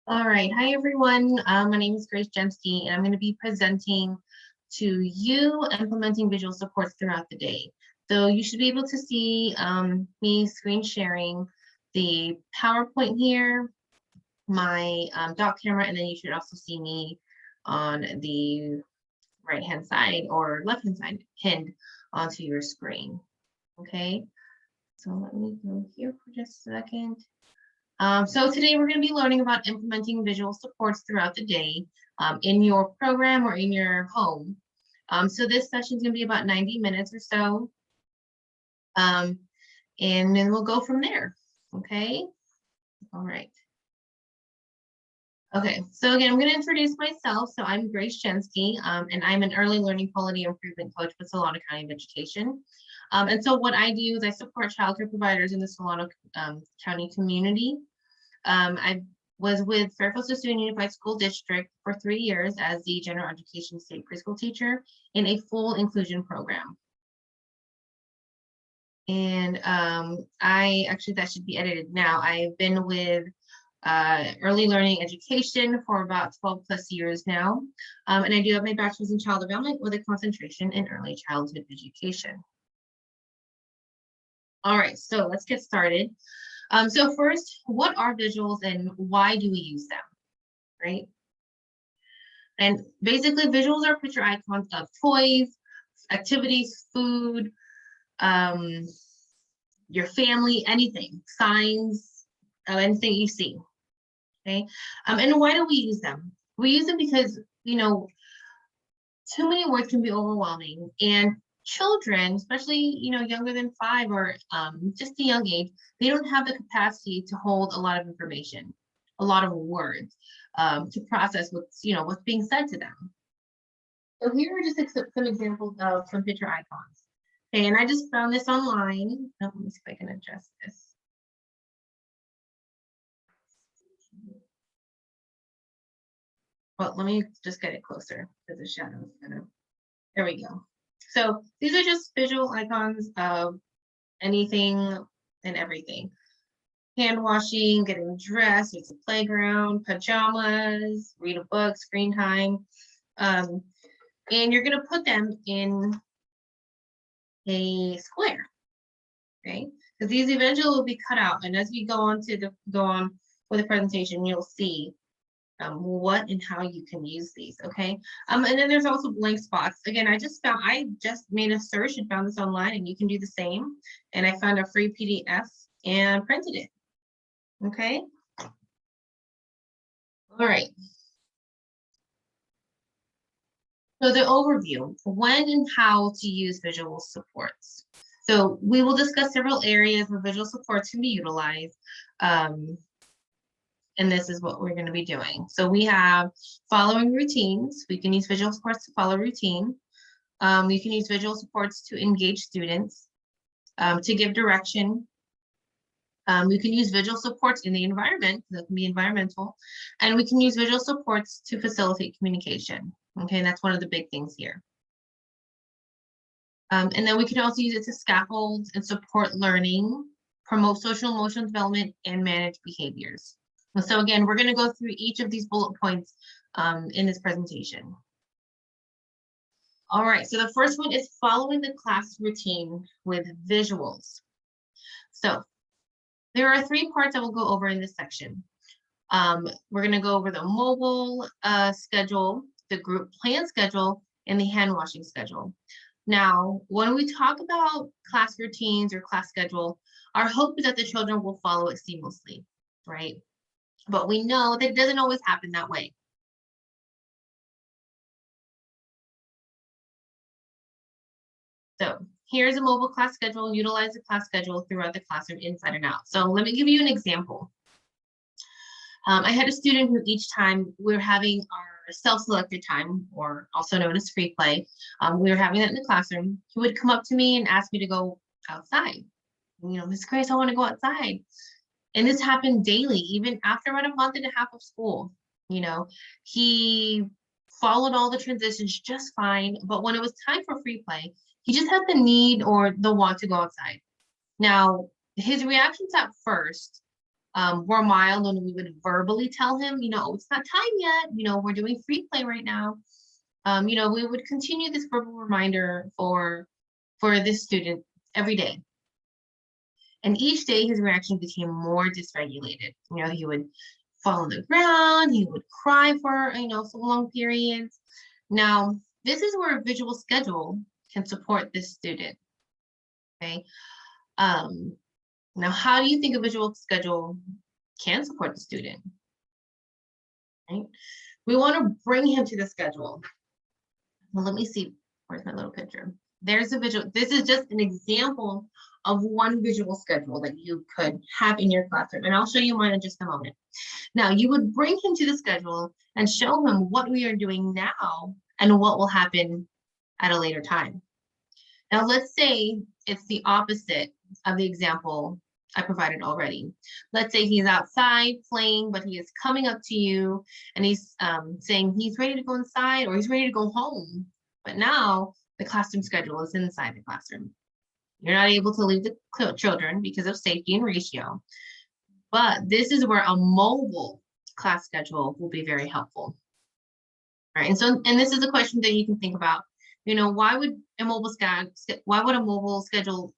All right, hi everyone. My name is Grace Jemsky, and I'm going to be presenting to you implementing visual supports throughout the day. So you should be able to see me screen sharing the PowerPoint here, my dock camera, and then you should also see me on the right-hand side or left-hand side pinned onto your screen. Okay, so let me go here for just a second. So today we're going to be learning about implementing visual supports throughout the day in your program or in your home. So this session is going to be about 90 minutes or so. And then we'll go from there. Okay. All right. Okay, so again, I'm going to introduce myself. So I'm Grace Jensky, and I'm an early learning quality improvement coach with Solano County of Education. And so what I do is I support childcare providers in the Solano County community. I was with Fairfield Student Unified School District for 3 years as the general education state preschool teacher in a full inclusion program. And that should be edited now. I've been with early learning education for about 12 plus years now. And I do have my bachelor's in child development with a concentration in early childhood education. All right, so let's get started. So first, what are visuals and why do we use them, right? And basically visuals are picture icons of toys, activities, food, your family, anything, signs, anything you see, okay? And why do we use them? We use them because, you know, too many words can be overwhelming, and children, especially, you know, younger than 5 or just a young age, they don't have the capacity to hold a lot of information, a lot of words to process what's being said to them. So here are just some examples of some picture icons. Okay, and I just found this online. Oh, let me see if I can adjust this. Well, let me just get it closer because the shadow is kind of, there we go. So these are just visual icons of anything and everything. Hand washing, getting dressed, it's a playground, pajamas, read a book, screen time. And you're gonna put them in a square, okay? Because these eventually will be cut out. And as we go on with the presentation, you'll see what and how you can use these, okay? And then there's also blank spots. Again, I just made a search and found this online, and you can do the same. And I found a free PDF and printed it, okay? All right. So the overview, when and how to use visual supports. So we will discuss several areas where visual supports can be utilized. And this is what we're going to be doing. So we have following routines. We can use visual supports to follow routine. You can use visual supports to engage students, to give direction. We can use visual supports in the environment, that can be environmental, and we can use visual supports to facilitate communication. Okay, and that's one of the big things here. And then we can also use it to scaffold and support learning, promote social emotional development, and manage behaviors. So again, we're going to go through each of these bullet points in this presentation. All right, so the first one is following the class routine with visuals. So there are 3 parts I will go over in this section. We're going to go over the mobile schedule, the group plan schedule, and the hand washing schedule. Now, when we talk about class routines or class schedule, our hope is that the children will follow it seamlessly, right? But we know that it doesn't always happen that way. So here's a mobile class schedule. Utilize the class schedule throughout the classroom inside and out. So let me give you an example. I had a student who each time we're having our self-selected time, or also known as free play, we were having that in the classroom. He would come up to me and ask me to go outside. You know, Miss Grace, I want to go outside. And this happened daily, even after about a month and a half of school. You know, he followed all the transitions just fine, but when it was time for free play, he just had the need or the want to go outside. Now, his reactions at first We're mild when we would verbally tell him, oh, it's not time yet, we're doing free play right now. We would continue this verbal reminder for this student every day. And each day his reaction became more dysregulated. He would fall on the ground, he would cry for, so long periods. Now, this is where a visual schedule can support this student, okay? Now, how do you think a visual schedule can support the student, right? We want to bring him to the schedule. Well, let me see, where's my little picture? There's a visual, this is just an example of one visual schedule that you could have in your classroom, and I'll show you mine in just a moment. Now, you would bring him to the schedule and show him what we are doing now and what will happen at a later time. Now, let's say it's the opposite of the example I provided already. Let's say he's outside playing, but he is coming up to you and he's saying he's ready to go inside or he's ready to go home. But now the classroom schedule is inside the classroom. You're not able to leave the children because of safety and ratio. But this is where a mobile class schedule will be very helpful. All right, and this is a question that you can think about. Why would a mobile schedule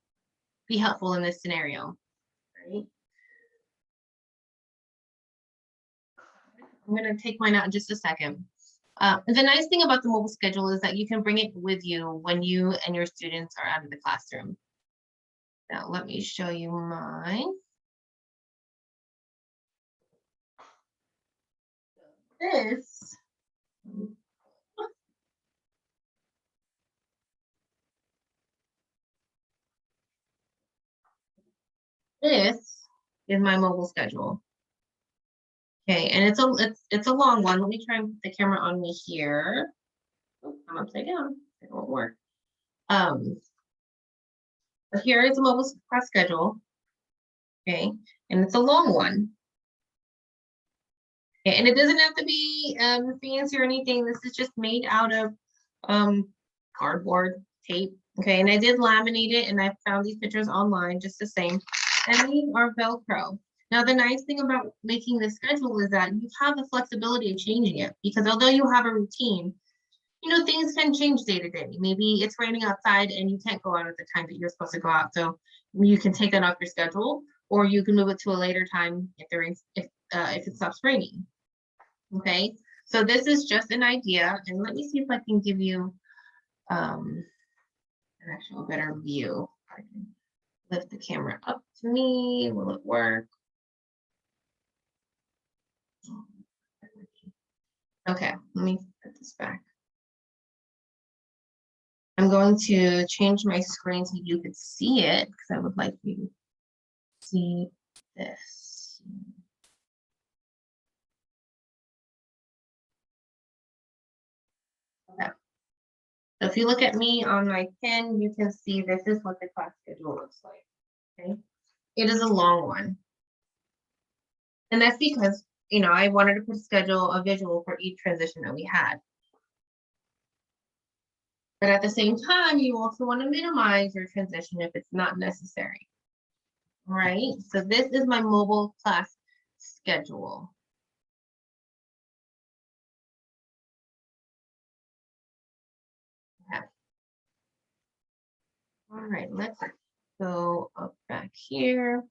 be helpful in this scenario? Right. I'm going to take mine out in just a second. The nice thing about the mobile schedule is that you can bring it with you when you and your students are out of the classroom. Now, let me show you mine. This is my mobile schedule. Okay, and it's a long one. Let me try and put the camera on me here. Oh, I'm upside down. It won't work. But here is a mobile class schedule. Okay, and it's a long one. Okay, and it doesn't have to be fancy or anything. This is just made out of cardboard tape. Okay, and I did laminate it, and I found these pictures online just the same. And these are Velcro. Now, the nice thing about making this schedule is that you have the flexibility of changing it, because although you have a routine, things can change day to day. Maybe it's raining outside and you can't go out at the time that you're supposed to go out. So you can take that off your schedule, or you can move it to a later time if it stops raining. Okay, so this is just an idea, and let me see if I can give you an actual better view. I can lift the camera up to me. Will it work? Okay, let me put this back. I'm going to change my screen so you could see it, because I would like you to see this. Okay. So if you look at me on my pen, you can see this is what the class schedule looks like. Okay. It is a long one. And that's because, I wanted to put a visual for each transition that we had. But at the same time, you also want to minimize your transition if it's not necessary. All right, so this is my mobile class schedule. Okay. All right, let's go up back here.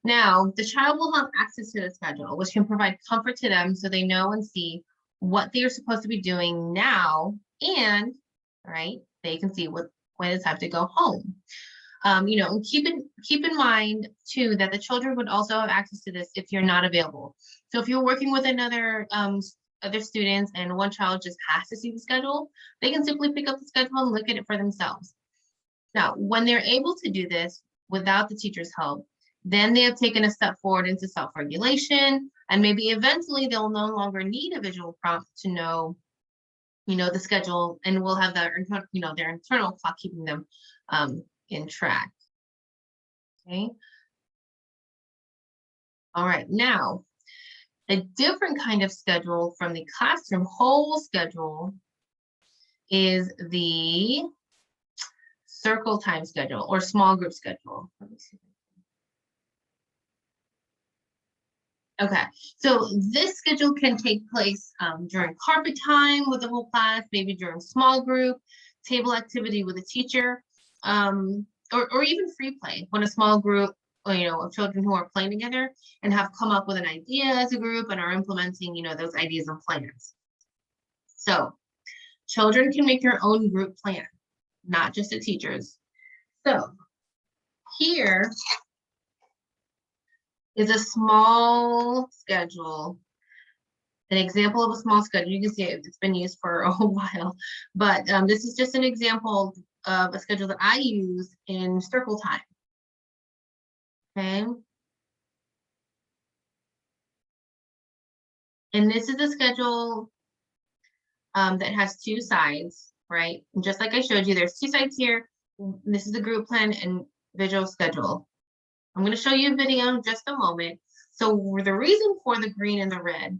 Now, the child will have access to the schedule, which can provide comfort to them so they know and see what they are supposed to be doing now, and right, they can see when it's time to go home. Keep in mind too that the children would also have access to this if you're not available. So if you're working with other students and one child just has to see the schedule, they can simply pick up the schedule and look at it for themselves. Now, when they're able to do this without the teacher's help, then they have taken a step forward into self-regulation, and maybe eventually they'll no longer need a visual prompt to know, the schedule, and we'll have their internal clock keeping them in track. Okay. All right, now a different kind of schedule from the classroom whole schedule is the circle time schedule or small group schedule. Let me see. Okay, so this schedule can take place during carpet time with the whole class, maybe during small group, table activity with a teacher, or even free play when a small group, of children who are playing together and have come up with an idea as a group and are implementing, those ideas and plans. So children can make their own group plan, not just the teachers. So here is a small schedule, an example of a small schedule. You can see it's been used for a while, but this is just an example of a schedule that I use in circle time. Okay. And this is a schedule that has two sides, right? And just like I showed you, there's two sides here. This is the group plan and visual schedule. I'm going to show you a video in just a moment. So the reason for the green and the red,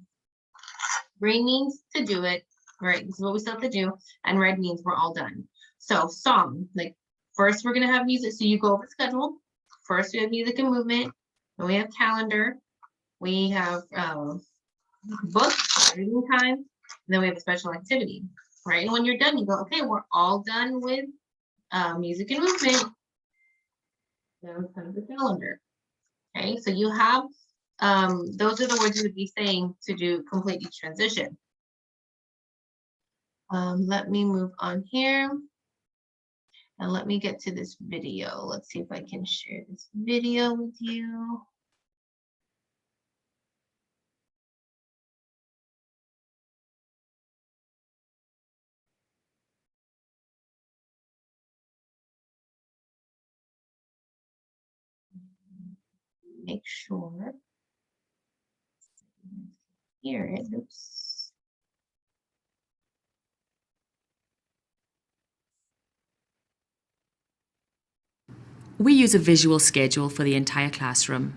green means to do it, right? This is what we still have to do. And red means we're all done. So song, like first we're going to have music. So you go over schedule. First we have music and movement. Then we have calendar. We have books, reading time. And then we have a special activity, right? And when you're done, you go, okay, we're all done with music and movement. Now it's time for calendar. Okay, so you have, those are the words you would be saying to do complete each transition. Let me move on here. And let me get to this video. Let's see if I can share this video with you. Make sure. Hear it. Oops. We use a visual schedule for the entire classroom,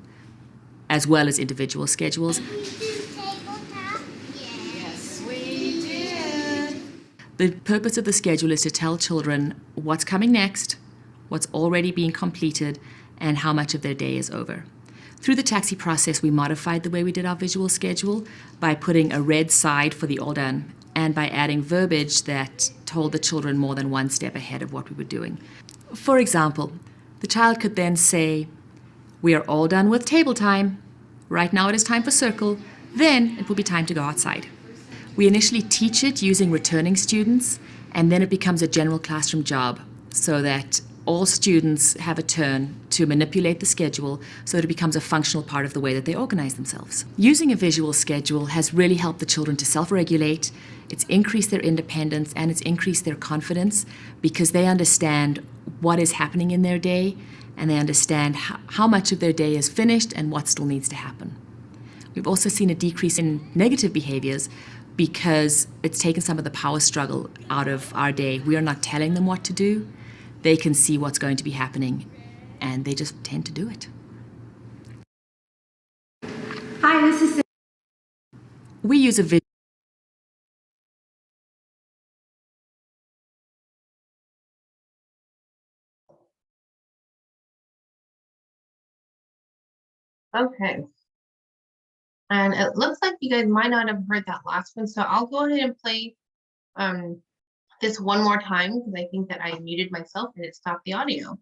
as well as individual schedules. Yes, we did. The purpose of the schedule is to tell children what's coming next, what's already being completed, and how much of their day is over. Through the taxi process, we modified the way we did our visual schedule by putting a red side for the all done and by adding verbiage that told the children more than one step ahead of what we were doing. For example, the child could then say, "We are all done with table time. Right now it is time for circle. Then it will be time to go outside." We initially teach it using returning students, and then it becomes a general classroom job so that all students have a turn to manipulate the schedule so that it becomes a functional part of the way that they organize themselves. Using a visual schedule has really helped the children to self-regulate. It's increased their independence and it's increased their confidence because they understand what is happening in their day and they understand how much of their day is finished and what still needs to happen. We've also seen a decrease in negative behaviors because it's taken some of the power struggle out of our day. We are not telling them what to do. They can see what's going to be happening, and they just tend to do it. Hi, this is We use a video. Okay. And it looks like you guys might not have heard that last one, so I'll go ahead and play this one more time because I think that I muted myself and it stopped the audio.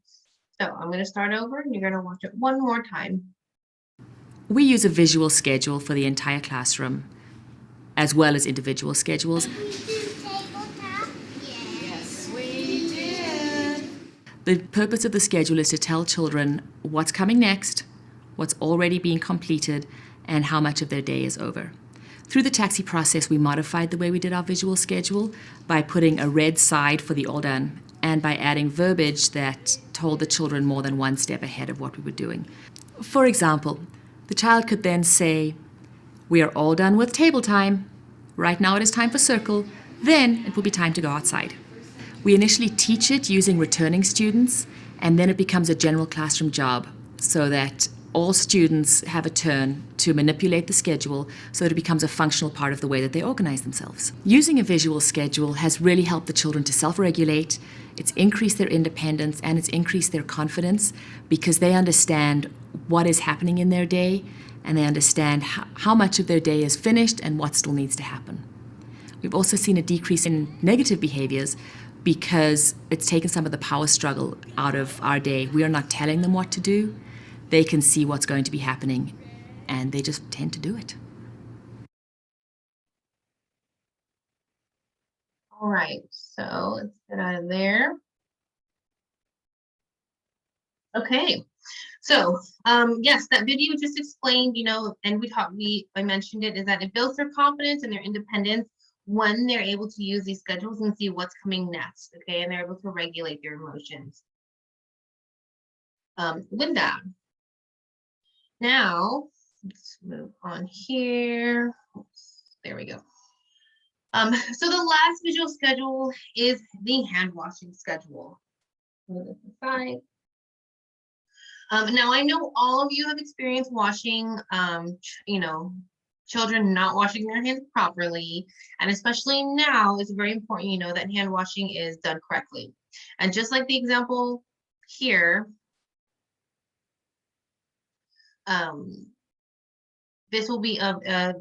So I'm going to start over and you're going to watch it one more time. We use a visual schedule for the entire classroom, as well as individual schedules. Yes, we did. The purpose of the schedule is to tell children what's coming next, what's already being completed, and how much of their day is over. Through the taxi process, we modified the way we did our visual schedule by putting a red side for the all done and by adding verbiage that told the children more than one step ahead of what we were doing. For example, the child could then say, "We are all done with table time. Right now it is time for circle. Then it will be time to go outside." We initially teach it using returning students, and then it becomes a general classroom job so that all students have a turn to manipulate the schedule so that it becomes a functional part of the way that they organize themselves. Using a visual schedule has really helped the children to self-regulate. It's increased their independence and it's increased their confidence because they understand what is happening in their day, and they understand how much of their day is finished and what still needs to happen. We've also seen a decrease in negative behaviors because it's taken some of the power struggle out of our day. We are not telling them what to do. They can see what's going to be happening, and they just tend to do it. All right, so let's get out of there. Okay, so yes, that video just explained, and I mentioned it, is that it builds their confidence and their independence when they're able to use these schedules and see what's coming next, okay, and they're able to regulate their emotions. With that, now let's move on here. Oops, there we go. So the last visual schedule is the hand washing schedule. Move this aside. Now I know all of you have experienced washing, children not washing their hands properly, and especially now it's very important, that hand washing is done correctly. And just like the example here, this will be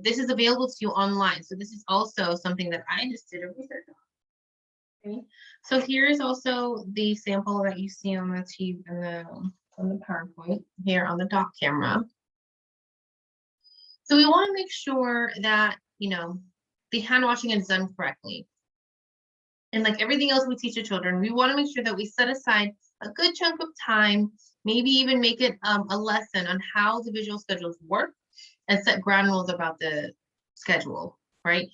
this is available to you online. So this is also something that I just did a research on. Okay, so here is also the sample that you see on the TV on the PowerPoint here on the dock camera. So we want to make sure that the hand washing is done correctly. And like everything else we teach the children, we want to make sure that we set aside a good chunk of time, maybe even make it a lesson on how the visual schedules work and set ground rules about the schedule, right?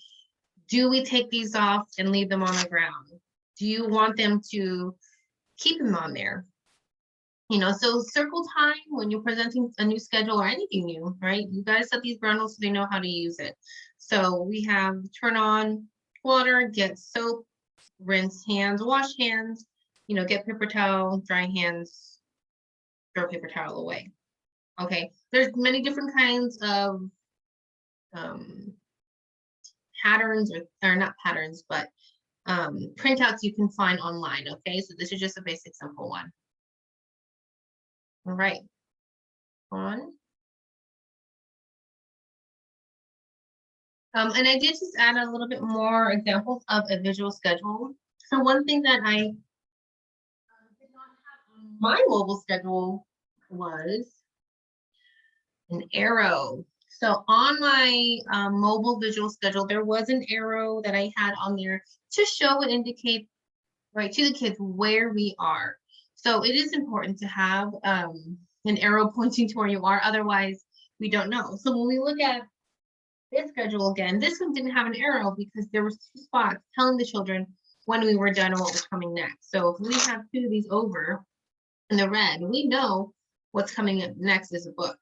Do we take these off and leave them on the ground? Do you want them to keep them on there? So circle time when you're presenting a new schedule or anything new, right? You guys set these ground rules so they know how to use it. So we have turn on water, get soap, rinse hands, wash hands, get paper towel, dry hands, throw paper towel away. Okay, there's many different kinds of patterns or not patterns, but printouts you can find online. Okay, so this is just a basic simple one. All right, on. And I did just add a little bit more examples of a visual schedule. So one thing that I did not have on my mobile schedule was an arrow. So on my mobile visual schedule, there was an arrow that I had on there to show and indicate, right, to the kids where we are. So it is important to have an arrow pointing to where you are, otherwise we don't know. So when we look at this schedule again, this one didn't have an arrow because there was 2 spots telling the children when we were done and what was coming next. So if we have 2 of these over in the red, we know what's coming up next is a book.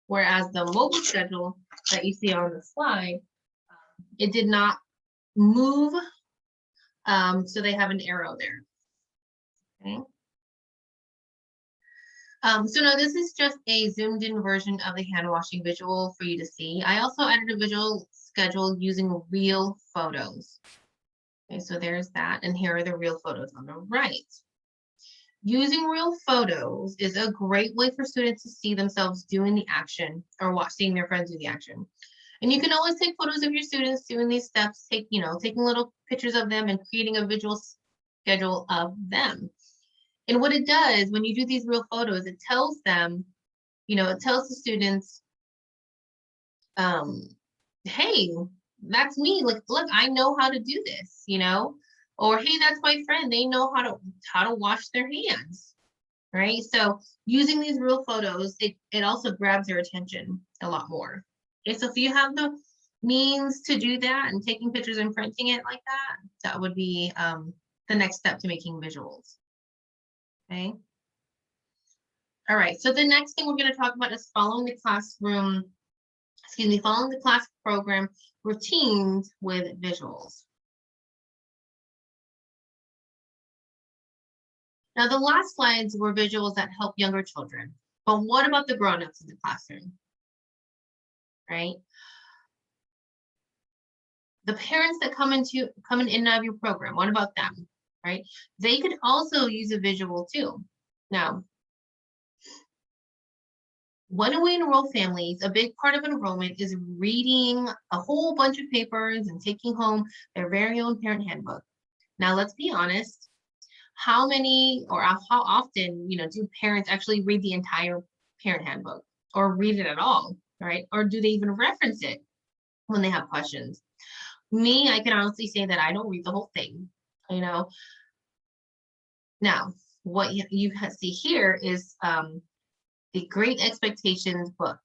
Whereas the mobile schedule that you see on the slide, it did not move, so they have an arrow there. Okay. So now this is just a zoomed in version of the hand washing visual for you to see. I also added a visual schedule using real photos. Okay, so there's that, and here are the real photos on the right. Using real photos is a great way for students to see themselves doing the action or seeing their friends do the action. And you can always take photos of your students doing these steps, taking little pictures of them and creating a visual schedule of them. And what it does when you do these real photos, it tells them, it tells the students, hey, that's me. Look, I know how to do this, or hey, that's my friend. They know how to wash their hands, right? So using these real photos, it also grabs their attention a lot more. Okay, so if you have the means to do that and taking pictures and printing it like that, that would be the next step to making visuals. Okay. All right, so the next thing we're going to talk about is following the class program routines with visuals. Now, the last slides were visuals that help younger children, but what about the grown-ups in the classroom, right? The parents that come in and out of your program, what about them, right? They could also use a visual too. Now, When we enroll families, a big part of enrollment is reading a whole bunch of papers and taking home their very own parent handbook. Now, let's be honest, how many or how often, do parents actually read the entire parent handbook or read it at all, right? Or do they even reference it when they have questions? Me, I can honestly say that I don't read the whole thing, Now, what you see here is the Great Expectations book.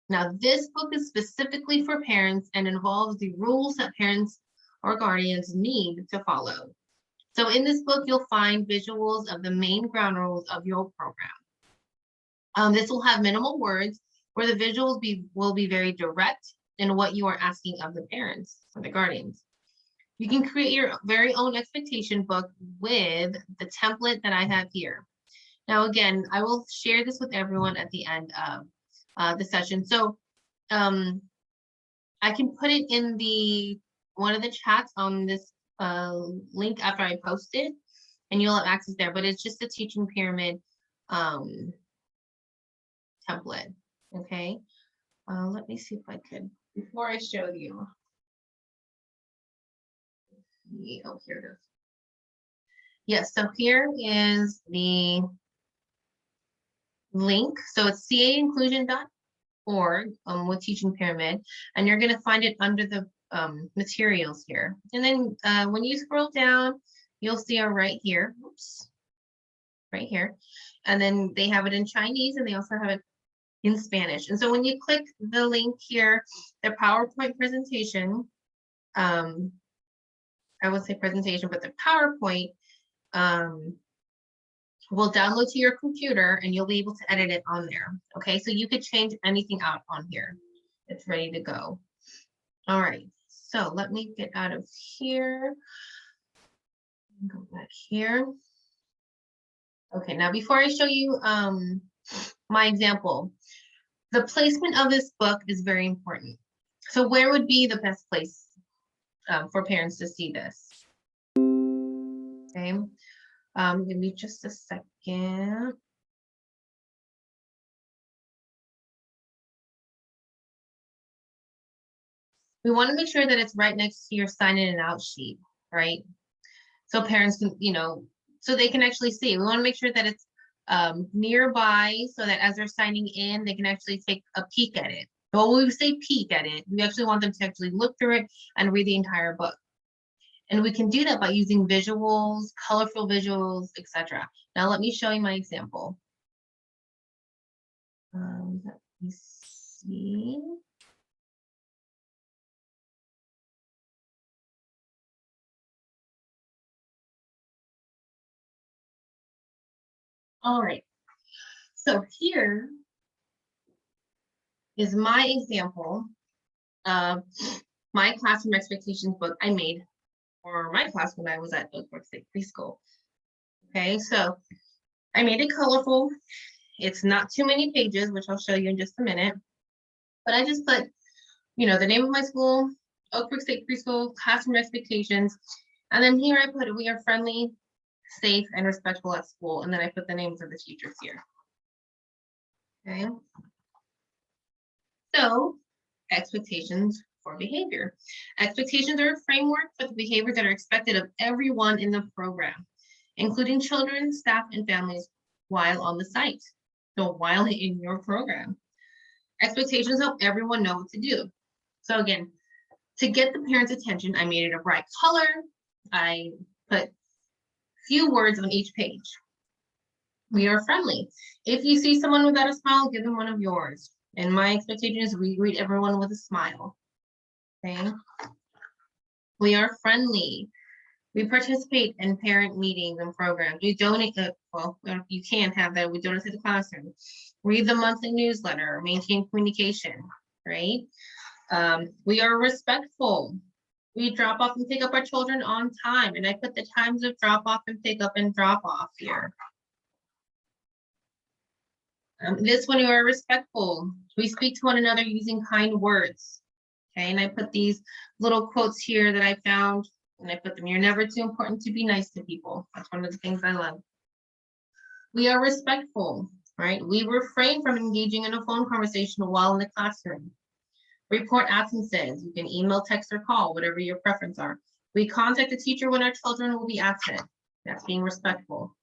Now, this book is specifically for parents and involves the rules that parents or guardians need to follow. So in this book, you'll find visuals of the main ground rules of your program. This will have minimal words where the visuals will be very direct in what you are asking of the parents or the guardians. You can create your very own expectation book with the template that I have here. Now, again, I will share this with everyone at the end of the session. So I can put it in one of the chats on this link after I post it, and you'll have access there, but it's just a teaching pyramid template, okay? Let me see if I could, before I show you. Oh, here it is. Yes, so here is the link. So it's cainclusion.org with Teaching Pyramid, and you're going to find it under the materials here. And then when you scroll down, you'll see it right here. Oops, right here. And then they have it in Chinese, and they also have it in Spanish. And so when you click the link here, the PowerPoint presentation, I would say presentation, but the PowerPoint will download to your computer, and you'll be able to edit it on there. Okay, so you could change anything out on here. It's ready to go. All right, so let me get out of here. Go back here. Okay, now before I show you my example, the placement of this book is very important. So where would be the best place for parents to see this? Okay, give me just a second. We want to make sure that it's right next to your sign in and out sheet, right? So parents can, so they can actually see. We want to make sure that it's nearby so that as they're signing in, they can actually take a peek at it. Well, when we say peek at it, we actually want them to actually look through it and read the entire book. And we can do that by using visuals, colorful visuals, etc. Now let me show you my example. Let me see. All right, so here is my example of my classroom expectations book I made for my class when I was at Oak Brook State Preschool. Okay, so I made it colorful. It's not too many pages, which I'll show you in just a minute, but I just put, the name of my school, Oak Brook State Preschool, classroom expectations, and then here I put, we are friendly, safe, and respectful at school, and then I put the names of the teachers here. Okay, so expectations for behavior. Expectations are a framework for the behaviors that are expected of everyone in the program, including children, staff, and families while on the site. So while in your program, expectations help everyone know what to do. So again, to get the parents' attention, I made it a bright color. I put few words on each page. We are friendly. If you see someone without a smile, give them one of yours. And my expectation is we greet everyone with a smile. Okay. We are friendly. We participate in parent meetings and programs. We donate, well, you can't have that. We donate to the classroom. Read the monthly newsletter, maintain communication, right? We are respectful. We drop off and pick up our children on time. And I put the times of drop off and pick up and drop off here. This one, we are respectful. We speak to one another using kind words. Okay, and I put these little quotes here that I found, and I put them, you're never too important to be nice to people. That's one of the things I love. We are respectful. right? We refrain from engaging in a phone conversation while in the classroom. Report absences. You can email, text, or call, whatever your preference are. We contact the teacher when our children will be absent. That's being respectful.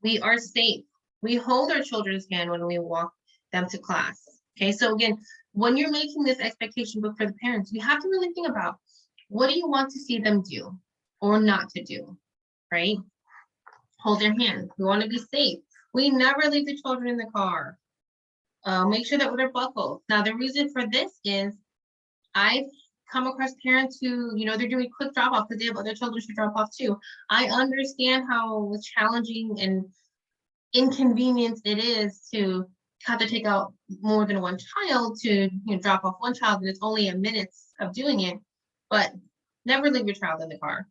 We are safe. We hold our children's hand when we walk them to class. Okay, so again, when you're making this expectation book for the parents, you have to really think about, what do you want to see them do or not to do, right? Hold their hand. We want to be safe. We never leave the children in the car. Make sure that they're buckled. Now, the reason for this is I've come across parents who, they're doing quick drop off because they have other children to drop off too. I understand how challenging and inconvenient it is to have to take out more than one child to drop off one child, and it's only a minutes of doing it, but never leave your child in the car.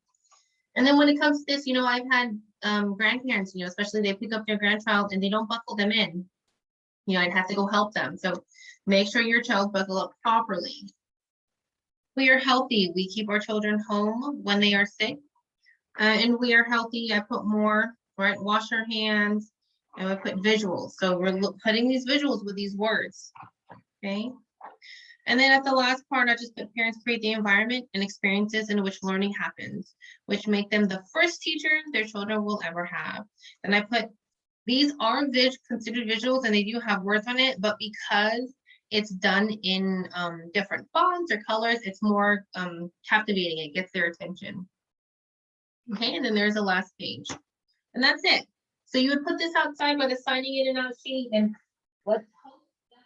And then when it comes to this, I've had grandparents, especially they pick up their grandchild and they don't buckle them in. I'd have to go help them. So make sure your child buckle up properly. We are healthy. We keep our children home when they are sick. And we are healthy. I put more, right? Wash our hands. And I put visuals. So we're putting these visuals with these words. Okay. And then at the last part, I just put parents create the environment and experiences in which learning happens, which make them the first teachers their children will ever have. And I put, these are considered visuals and they do have words on it, but because it's done in different fonts or colors, it's more captivating. It gets their attention. Okay, and then there's the last page. And that's it. So you would put this outside by the signing in and out sheet, and let's hope that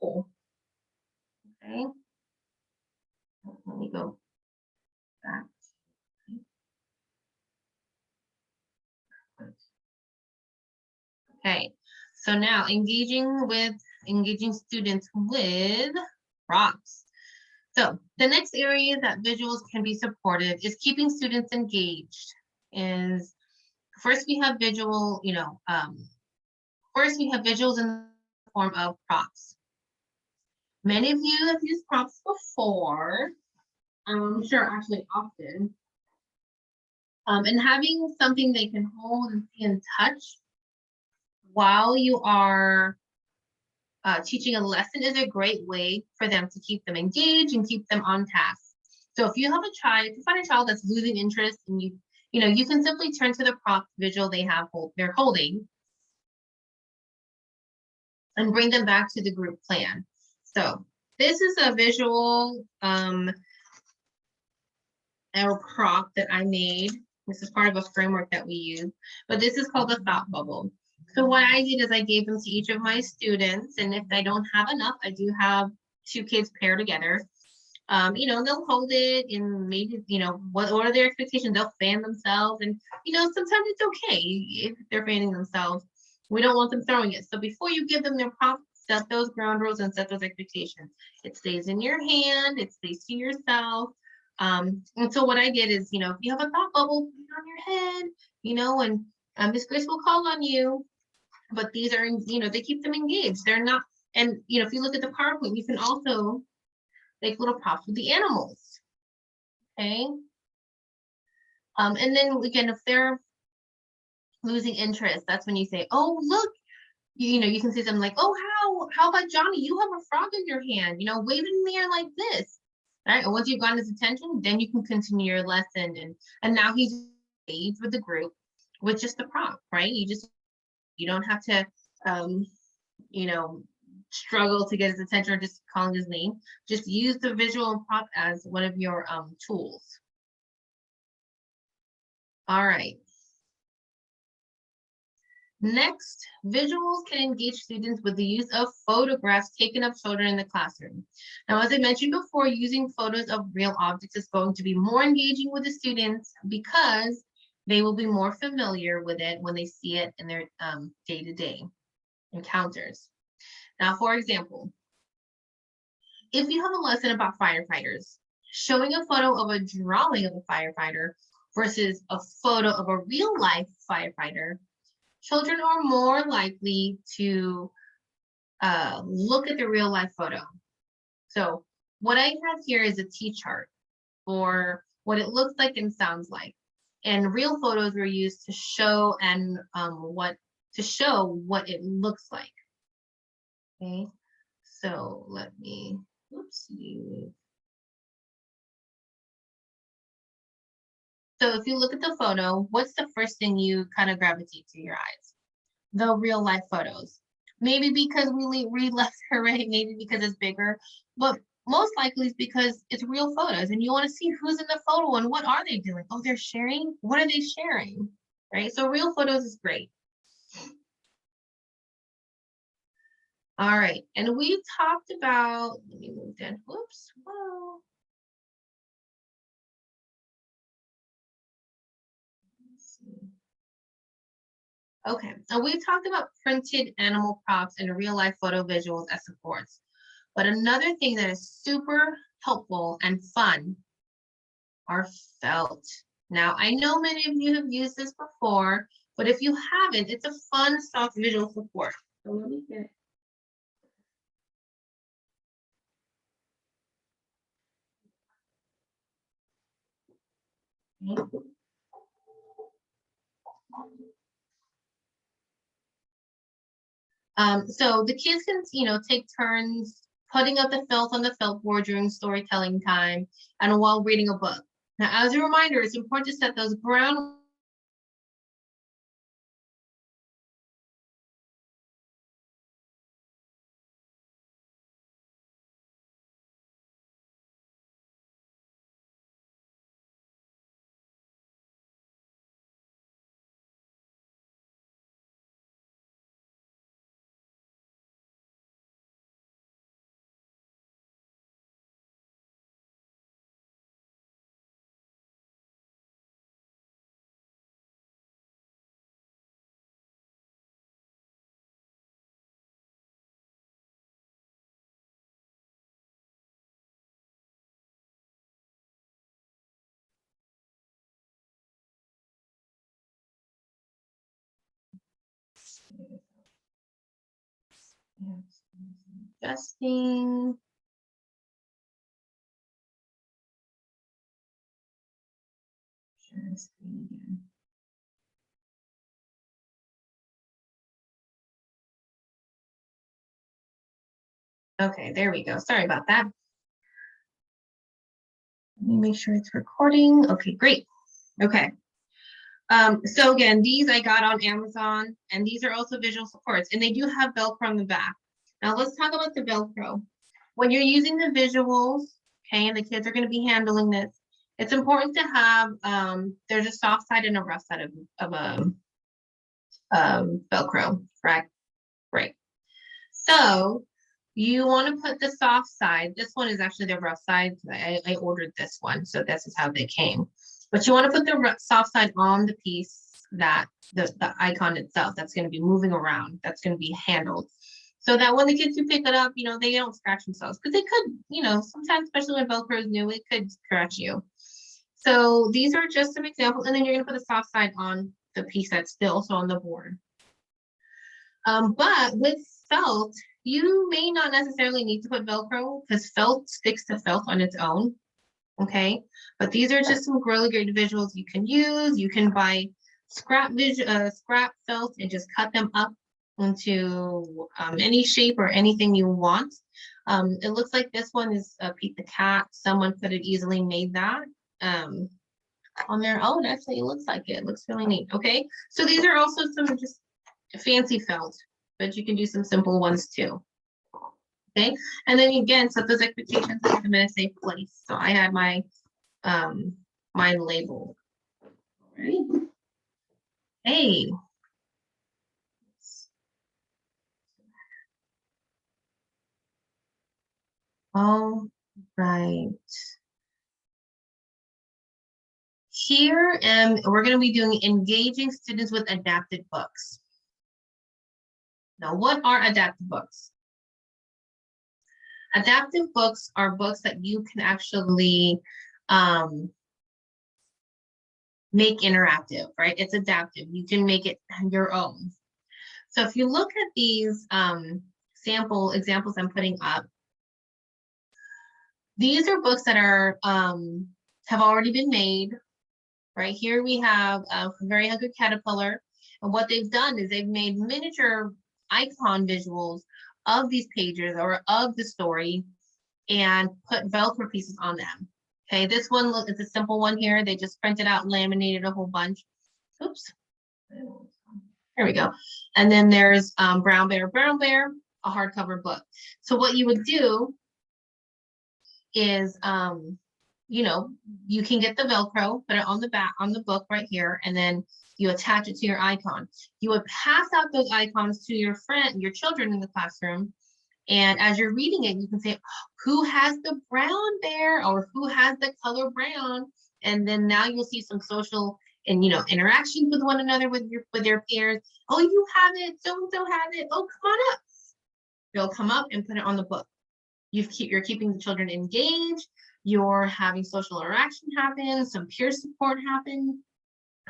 cool. Okay. Let me go back. Okay, so now engaging students with props. So the next area that visuals can be supportive is keeping students engaged. Is first we have visuals in the form of props. Many of you have used props before, I'm sure actually often. And having something they can hold and see and touch while you are teaching a lesson is a great way for them to keep them engaged and keep them on task. So if you find a child that's losing interest, and you can simply turn to the prop visual they're holding and bring them back to the group plan. So this is a visual or prop that I made. This is part of a framework that we use, but this is called the thought bubble. So what I did is I gave them to each of my students, and if I don't have enough, I do have 2 kids paired together. They'll hold it, and maybe, what are their expectations? They'll fan themselves, and, sometimes it's okay if they're fanning themselves. We don't want them throwing it. So before you give them their prop, set those ground rules and set those expectations. It stays in your hand, it stays to yourself. And so what I did is, if you have a thought bubble, put it on your head, and Miss Grace will call on you. But these are, they keep them engaged. They're not, and if you look at the PowerPoint, you can also make little props with the animals. Okay. And then again, if they're losing interest, that's when you say, oh, look, you can see them like, oh, how about Johnny? You have a frog in your hand, wave in the air like this. All right. And once you've gotten his attention, then you can continue your lesson. And now he's engaged with the group with just the prop, right? You don't have to, struggle to get his attention or just calling his name. Just use the visual prop as one of your tools. All right. Next, visuals can engage students with the use of photographs taken of children in the classroom. Now, as I mentioned before, using photos of real objects is going to be more engaging with the students because they will be more familiar with it when they see it in their day-to-day encounters. Now, for example, if you have a lesson about firefighters, showing a photo of a drawing of a firefighter versus a photo of a real-life firefighter, children are more likely to look at the real-life photo. So what I have here is a T-chart for what it looks like and sounds like. And real photos were used to show and what to show what it looks like. Okay, so let me, oops. So if you look at the photo, what's the first thing you kind of gravitate to your eyes? The real life photos. Maybe because we read left or right, maybe because it's bigger, but most likely it's because it's real photos and you want to see who's in the photo and what are they doing. Oh, they're sharing. What are they sharing? Right? So real photos is great. All right. And we talked about, let me move that. Whoops. Whoa. Let's see. Okay, and we've talked about printed animal props and real life photo visuals as supports. But another thing that is super helpful and fun are felt. Now, I know many of you have used this before, but if you haven't, it's a fun, soft visual support. So let me get. Okay. So the kids can, take turns putting up the felt on the felt board during storytelling time and while reading a book. Now, as a reminder, it's important to set those ground adjusting. Share the screen again. Okay, there we go. Sorry about that. Let me make sure it's recording. Okay, great. Okay. So again, these I got on Amazon, and these are also visual supports, and they do have Velcro on the back. Now let's talk about the Velcro. When you're using the visuals, okay, and the kids are going to be handling this, it's important to have, there's a soft side and a rough side of Velcro, correct? Right. So you want to put the soft side. This one is actually the rough side. I ordered this one, so this is how they came. But you want to put the soft side on the piece that the icon itself that's going to be moving around, that's going to be handled. So that when the kids do pick it up, they don't scratch themselves, because they could, sometimes, especially when Velcro is new, it could scratch you. So these are just some examples, and then you're going to put the soft side on the piece that's still also on the board. But with felt, you may not necessarily need to put Velcro, because felt sticks to felt on its own. Okay, but these are just some really great visuals you can use. You can buy scrap felt and just cut them up into any shape or anything you want. It looks like this one is Pete the Cat. Someone could have easily made that on their own. Actually, it looks like it looks really neat. Okay, so these are also some just fancy felt, but you can do some simple ones too. Okay, and then again, set those expectations in a safe place. So I had my mine labeled. All right. Hey. All right. Here, we're going to be doing engaging students with adapted books. Now, what are adapted books? Adaptive books are books that you can actually make interactive, right? It's adaptive. You can make it your own. So if you look at these sample examples I'm putting up, these are books that are have already been made. Right here we have a Very Hungry Caterpillar, And what they've done is they've made miniature icon visuals of these pages or of the story and put Velcro pieces on them. Okay, this one is a simple one here. They just printed out and laminated a whole bunch. Oops. There we go. And then there's Brown Bear, a hardcover book. So what you would do is, you know, you can get the Velcro, put it on the back, on the book right here, and then you attach it to your icon. You would pass out those icons to your children in the classroom. And as you're reading it, you can say, who has the brown bear or who has the color brown? And then now you'll see some social and, you know, interactions with one another with their peers. Oh, you have it, so-and-so has it. Oh, come on up. They'll come up and put it on the book. You're keeping the children engaged. You're having social interaction happen, some peer support happen.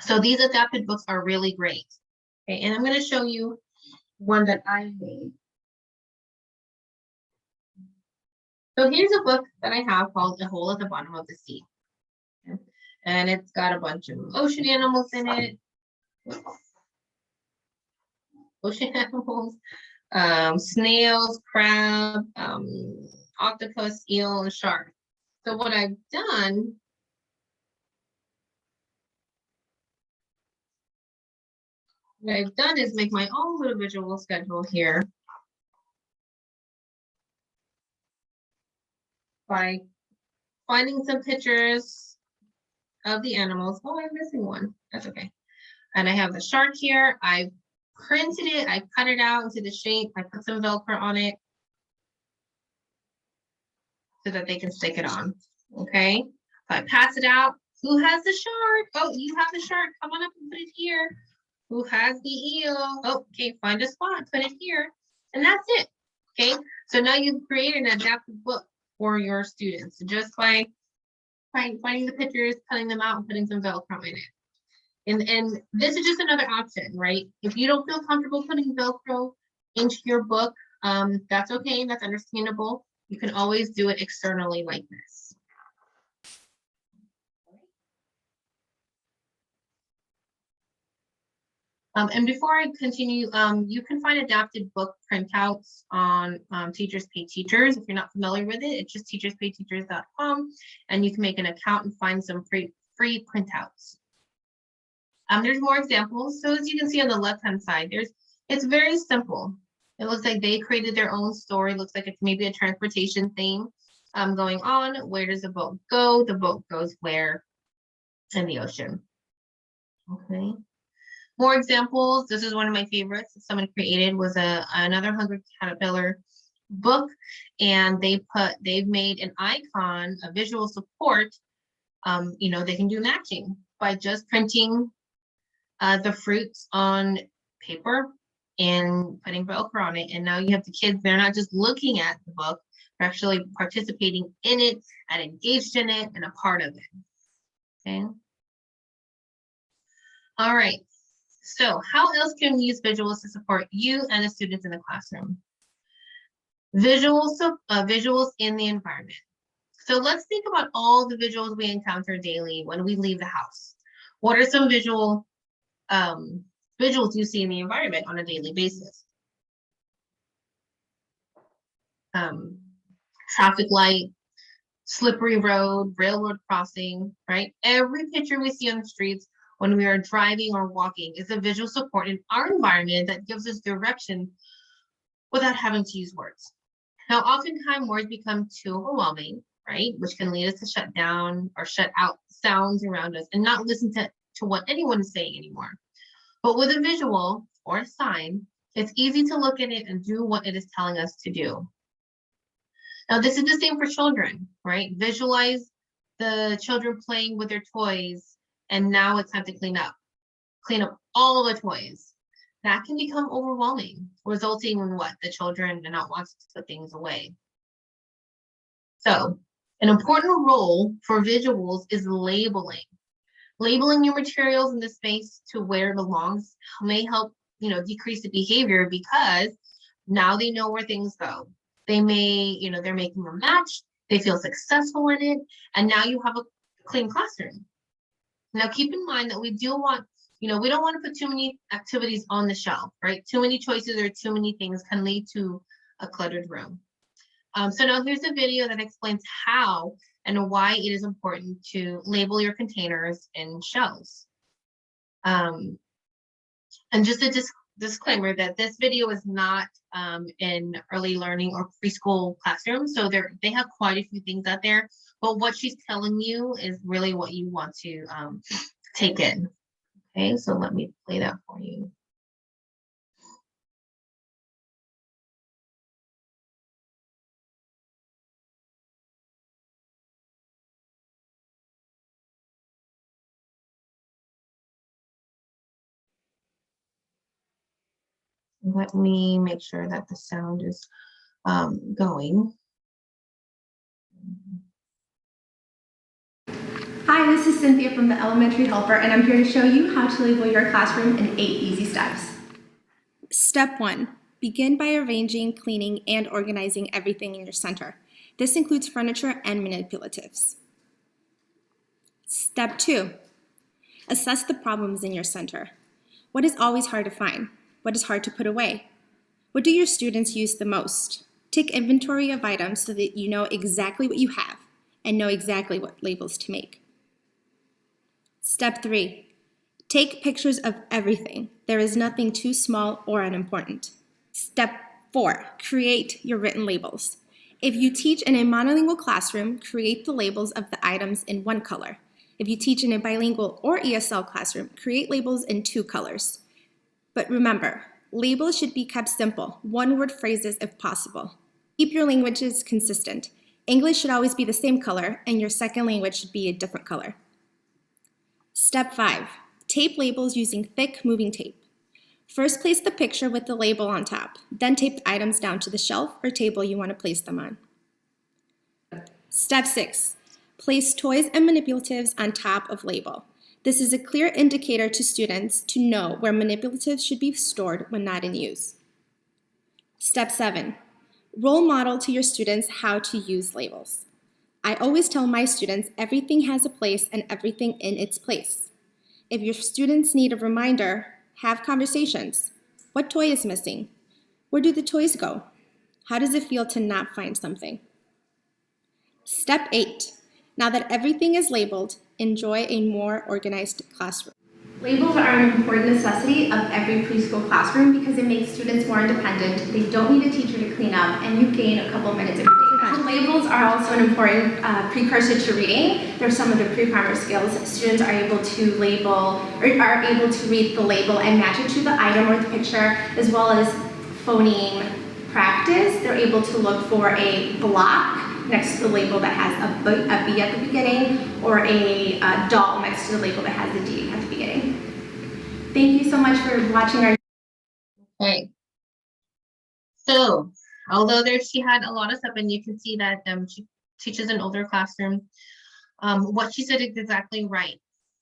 So these adapted books are really great. Okay, and I'm going to show you one that I made. So here's a book that I have called The Hole at the Bottom of the Sea. Okay. And it's got a bunch of ocean animals in it. Ocean animals, snails, crab, octopus, eel, and shark. So what I've done is make my own little visual schedule here by finding some pictures of the animals. Oh, I'm missing one. That's okay. And I have the shark here. I printed it. I cut it out into the shape. I put some Velcro on it so that they can stick it on. Okay. So I pass it out. Who has the shark? Oh, you have the shark. Come on up and put it here. Who has the eel? Oh, okay, find a spot, put it here. And that's it. Okay, so now you've created an adapted book for your students just by finding the pictures, cutting them out, and putting some Velcro in it. And this is just another option, right? If you don't feel comfortable putting Velcro into your book, that's okay, that's understandable. You can always do it externally like this. And before I continue, you can find adapted book printouts on Teachers Pay Teachers. If you're not familiar with it, it's just teacherspayteachers.com, and you can make an account and find some free printouts. There's more examples. So as you can see on the left-hand side, it's very simple. It looks like they created their own story. It looks like it's maybe a transportation theme going on. Where does the boat go? The boat goes where? In the ocean. Okay. More examples. This is one of my favorites that someone created, was another Hungry Caterpillar book, and they've made an icon, a visual support. You know, they can do matching by just printing the fruits on paper and putting Velcro on it. And now you have the kids, they're not just looking at the book, they're actually participating in it and engaged in it and a part of it. Okay. All right. So how else can we use visuals to support you and the students in the classroom? Visuals in the environment. So let's think about all the visuals we encounter daily when we leave the house. What are some visuals you see in the environment on a daily basis? Traffic light, slippery road, railroad crossing, right? Every picture we see on the streets when we are driving or walking is a visual support in our environment that gives us direction without having to use words. Now, oftentimes words become too overwhelming, right? Which can lead us to shut down or shut out sounds around us and not listen to what anyone is saying anymore. But with a visual or a sign, it's easy to look at it and do what it is telling us to do. Now, this is the same for children, right? Visualize the children playing with their toys, and now it's time to clean up all of the toys. That can become overwhelming, resulting in what? The children are not wanting to put things away. So an important role for visuals is labeling. Labeling your materials in the space to where it belongs may help, you know, decrease the behavior, because now they know where things go. They may, you know, they're making a match, they feel successful in it, and now you have a clean classroom. Now keep in mind that we do want we don't want to put too many activities on the shelf, right? Too many choices or too many things can lead to a cluttered room. So now here's a video that explains how and why it is important to label your containers and shelves. And just a disclaimer that this video is not in early learning or preschool classrooms. So they have quite a few things out there, but what she's telling you is really what you want to take in. Okay, so let me play that for you. Let me make sure that the sound is going. Hi, this is Cynthia from the Elementary Helper, and I'm here to show you how to label your classroom in 8 easy steps. Step 1. Begin by arranging, cleaning, and organizing everything in your center. This includes furniture and manipulatives. Step 2. Assess the problems in your center. What is always hard to find? What is hard to put away? What do your students use the most? Take inventory of items so that you know exactly what you have and know exactly what labels to make. Step 3. Take pictures of everything. There is nothing too small or unimportant. Step 4. Create your written labels. If you teach in a monolingual classroom, create the labels of the items in one color. If you teach in a bilingual or ESL classroom, create labels in 2 colors. But remember, labels should be kept simple, one-word phrases if possible. Keep your languages consistent. English should always be the same color, and your second language should be a different color. Step 5. Tape labels using thick moving tape. First, place the picture with the label on top, then tape the items down to the shelf or table you want to place them on. Step 6. Place toys and manipulatives on top of label. This is a clear indicator to students to know where manipulatives should be stored when not in use. Step 7. Role model to your students how to use labels. I always tell my students everything has a place and everything in its place. If your students need a reminder, have conversations. What toy is missing? Where do the toys go? How does it feel to not find something? Step 8. Now that everything is labeled, enjoy a more organized classroom. Labels are an important necessity of every preschool classroom because it makes students more independent. They don't need a teacher to clean up, and you gain a couple minutes of free. Labels are also an important precursor to reading. They're some of the pre-primary skills. Students are able to label, or are able to read the label and match it to the item or the picture, as well as phoneme practice. They're able to look for a block next to the label that has a B at the beginning, or a doll next to the label that has a D at the beginning. Thank you so much for watching our. Okay. So, although she had a lot of stuff, and you can see that she teaches an older classroom, what she said is exactly right.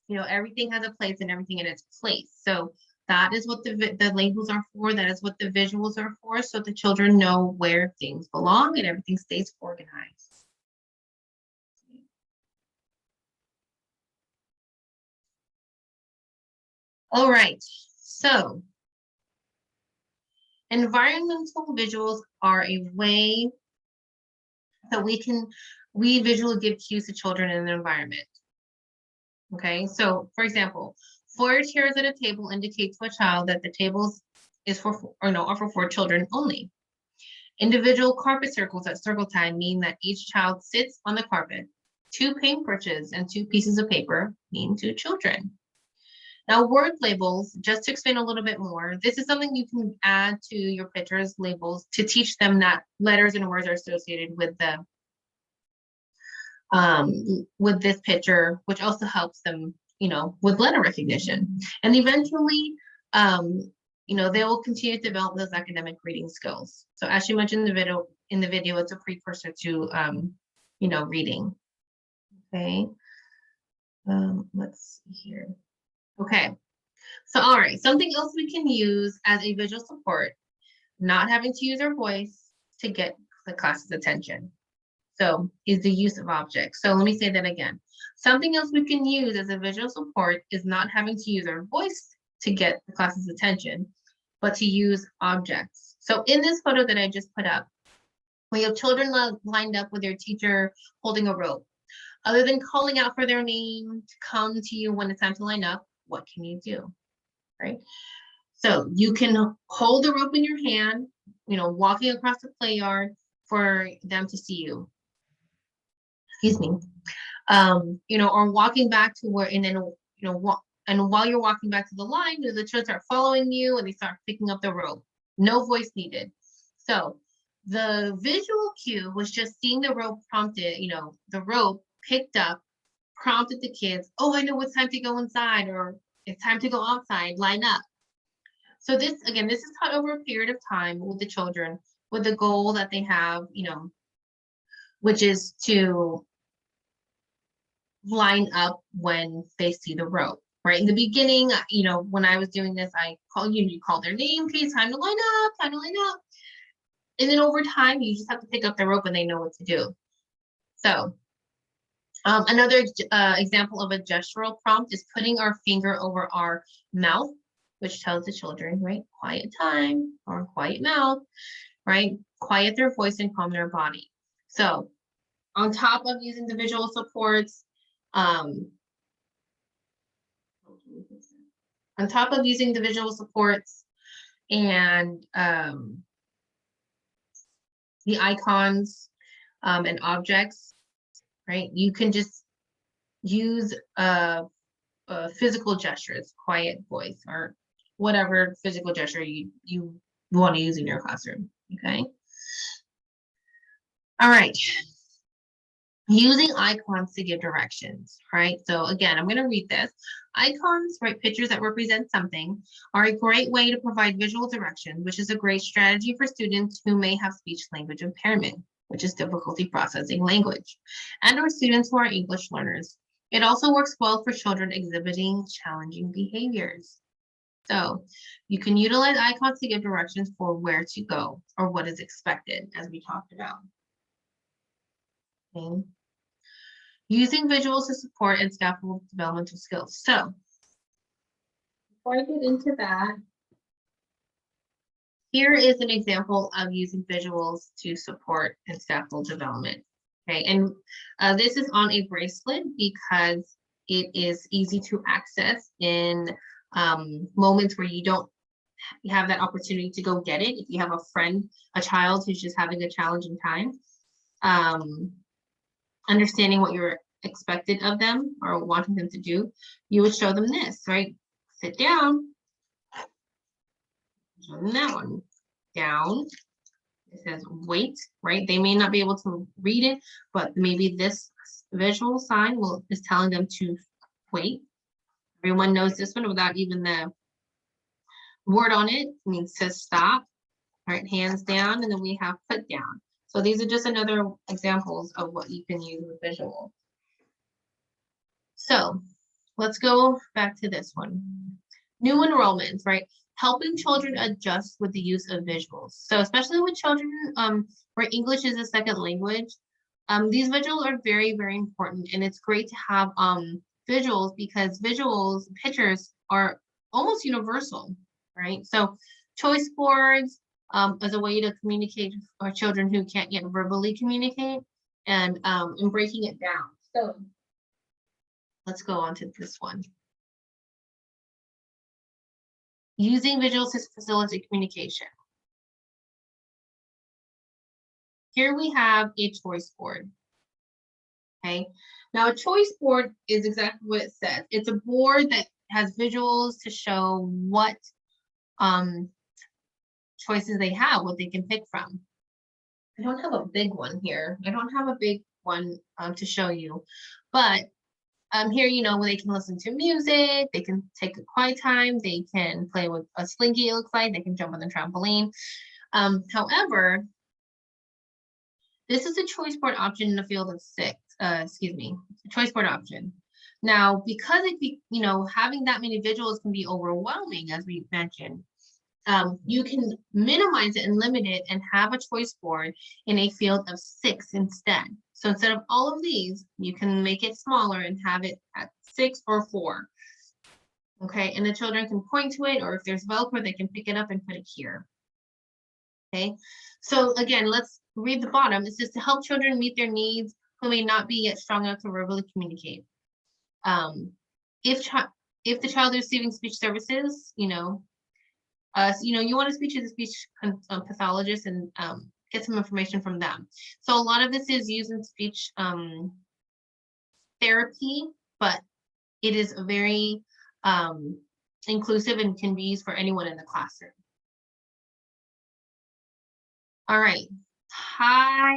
Everything has a place and everything in its place. So that is what the labels are for. That is what the visuals are for, so the children know where things belong and everything stays organized. All right, so environmental visuals are a way that we visually give cues to children in an environment. Okay, so for example, 4 chairs at a table indicate to a child that the tables are for 4 children only. Individual carpet circles at circle time mean that each child sits on the carpet. 2 paint brushes and 2 pieces of paper mean 2 children. Now, word labels, just to explain a little bit more, this is something you can add to your pictures labels to teach them that letters and words are associated with this picture, which also helps them, with letter recognition. And eventually, they will continue to develop those academic reading skills. So as you mentioned in the video, it's a precursor to, reading. Okay. Let's see here. Okay. So, all right, something else we can use as a visual support, not having to use our voice to get the class's attention. So is the use of objects. So let me say that again. Something else we can use as a visual support is not having to use our voice to get the class's attention, but to use objects. So in this photo that I just put up, we have children lined up with their teacher holding a rope. Other than calling out for their name to come to you when it's time to line up, what can you do, right? So you can hold the rope in your hand, walking across the play yard for them to see you. Excuse me. Or walking back to where, and then, and while you're walking back to the line, the children start following you and they start picking up the rope. No voice needed. So the visual cue was just seeing the rope prompted, the rope picked up, prompted the kids, oh, I know it's time to go inside, or it's time to go outside, line up. So this is taught over a period of time with the children with the goal that they have, which is to line up when they see the rope, right? In the beginning, when I was doing this, you call their name, okay, it's time to line up, time to line up. And then over time, you just have to pick up the rope and they know what to do. So another example of a gestural prompt is putting our finger over our mouth, which tells the children, right, quiet time or quiet mouth, right? Quiet their voice and calm their body. So on top of using the visual supports, on top of using the visual supports and the icons and objects, right? You can just use physical gestures, quiet voice, or whatever physical gesture you want to use in your classroom, okay? All right. Using icons to give directions, right? So again, I'm going to read this. Icons, right, pictures that represent something, are a great way to provide visual direction, which is a great strategy for students who may have speech language impairment, which is difficulty processing language, and or students who are English learners. It also works well for children exhibiting challenging behaviors. So you can utilize icons to give directions for where to go or what is expected, as we talked about. Okay. Using visuals to support and scaffold developmental skills. So before I get into that, here is an example of using visuals to support and scaffold development. Okay, and this is on a bracelet because it is easy to access in moments where you don't have that opportunity to go get it. If you have a friend, a child who's just having a challenging time, understanding what you're expected of them or wanting them to do, you would show them this, right? Sit down, show them that one, down. It says wait, right? They may not be able to read it, but maybe this visual sign is telling them to wait. Everyone knows this one without even the word on it. It means to stop, right? Hands down, and then we have put down. So these are just another examples of what you can use with visual. So let's go back to this one. New enrollments, right? Helping children adjust with the use of visuals. So especially with children where English is a second language, these visuals are very, very important. And it's great to have visuals because visuals, pictures are almost universal, right? So choice boards as a way to communicate for children who can't yet verbally communicate and breaking it down. So let's go on to this one. Using visuals to facilitate communication. Here we have a choice board. Okay, now a choice board is exactly what it says. It's a board that has visuals to show what choices they have, what they can pick from. I don't have a big one here. I don't have a big one to show you, but here, where they can listen to music, they can take a quiet time, they can play with a slinky, it looks like, they can jump on the trampoline. However, this is a choice board option in the field of 6, choice board option. Now, because having that many visuals can be overwhelming, as we mentioned, you can minimize it and limit it and have a choice board in a field of 6 instead. So instead of all of these, you can make it smaller and have it at 6 or 4. Okay, and the children can point to it, or if there's Velcro, they can pick it up and put it here. Okay, so again, let's read the bottom. It says to help children meet their needs who may not be yet strong enough to verbally communicate. If the child is receiving speech services, you want to speak to the speech pathologist and get some information from them. So a lot of this is used in speech therapy, but it is very inclusive and can be used for anyone in the classroom. All right. Hi.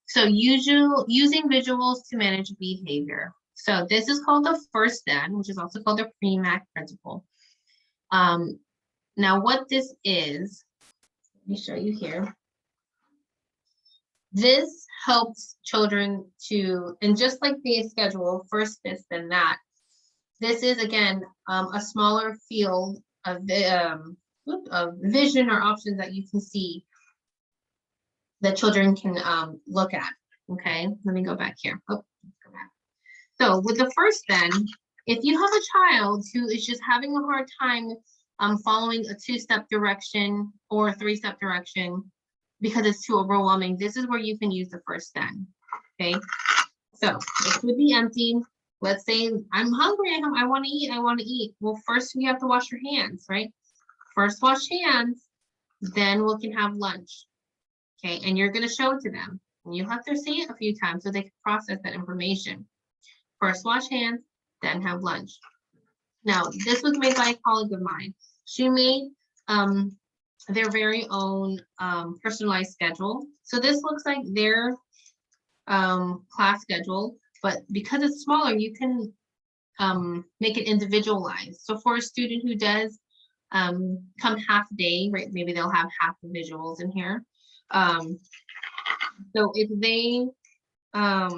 So using visuals to manage behavior. So this is called the first then, which is also called the Premac Principle. Now what this is, let me show you here. This helps children to, and just like the schedule, first, this, then that, this is again a smaller field of vision or options that you can see that children can look at. Okay, let me go back here. Oh, let's go back. So with the first then, if you have a child who is just having a hard time following a 2-step direction or a 3-step direction because it's too overwhelming, this is where you can use the first then. Okay, so it would be empty. Let's say I'm hungry, I want to eat. Well, first we have to wash your hands, right? First wash hands, then we can have lunch. Okay, and you're going to show it to them. And you have to say it a few times so they can process that information. First wash hands, then have lunch. Now, this was made by a colleague of mine. She made their very own personalized schedule. So this looks like their class schedule, but because it's smaller, you can make it individualized. So for a student who does come half day, right, maybe they'll have half the visuals in here. So if they, I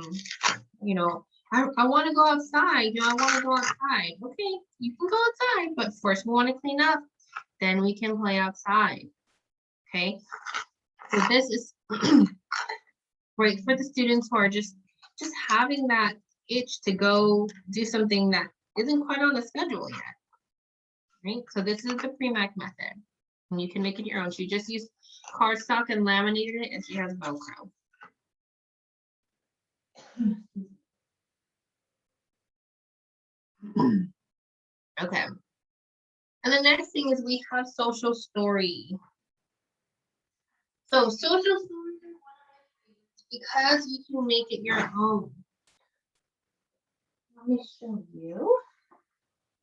want to go outside, I want to go outside. Okay, you can go outside, but first we want to clean up, then we can play outside. Okay, so this is great for the students who are just having that itch to go do something that isn't quite on the schedule yet. Right, so this is the Premac method, and you can make it your own. She just used cardstock and laminated it, and she has Velcro. Okay, and the next thing is we have social story. So social story, because you can make it your own. Let me show you.